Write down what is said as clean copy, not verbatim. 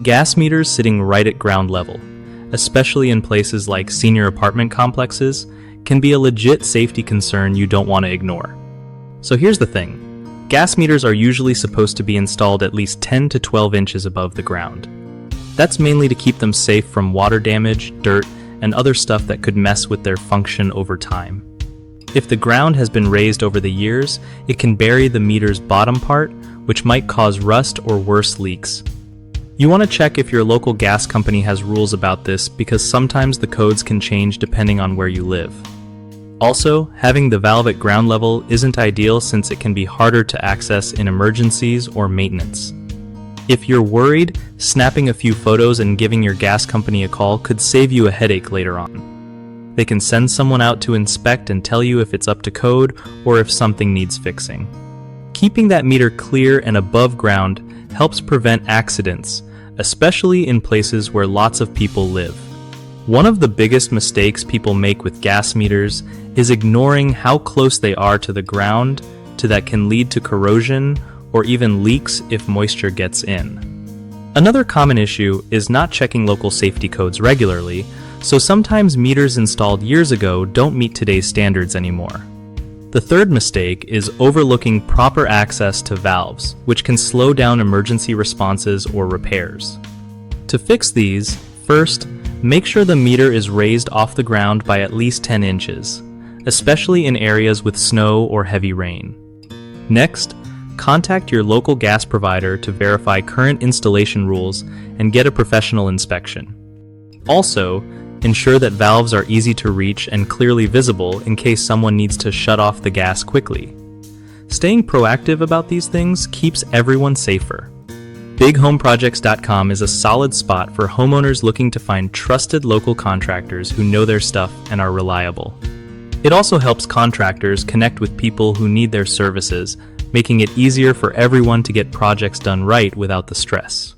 Gas meters sitting right at ground level, especially in places like senior apartment complexes, can be a legit safety concern you don't want to ignore. So here's the thing. Gas meters are usually supposed to be installed at least 10 to 12 inches above the ground. That's mainly to keep them safe from water damage, dirt, and other stuff that could mess with their function over time. If the ground has been raised over the years, it can bury the meter's bottom part, which might cause rust or worse leaks. You want to check if your local gas company has rules about this because sometimes the codes can change depending on where you live. Also, having the valve at ground level isn't ideal since it can be harder to access in emergencies or maintenance. If you're worried, snapping a few photos and giving your gas company a call could save you a headache later on. They can send someone out to inspect and tell you if it's up to code or if something needs fixing. Keeping that meter clear and above ground helps prevent accidents, especially in places where lots of people live. One of the biggest mistakes people make with gas meters is ignoring how close they are to the ground, that can lead to corrosion or even leaks if moisture gets in. Another common issue is not checking local safety codes regularly, so sometimes meters installed years ago don't meet today's standards anymore. The third mistake is overlooking proper access to valves, which can slow down emergency responses or repairs. To fix these, first, make sure the meter is raised off the ground by at least 10 inches, especially in areas with snow or heavy rain. Next, contact your local gas provider to verify current installation rules and get a professional inspection. Also, ensure that valves are easy to reach and clearly visible in case someone needs to shut off the gas quickly. Staying proactive about these things keeps everyone safer. BigHomeProjects.com is a solid spot for homeowners looking to find trusted local contractors who know their stuff and are reliable. It also helps contractors connect with people who need their services, making it easier for everyone to get projects done right without the stress.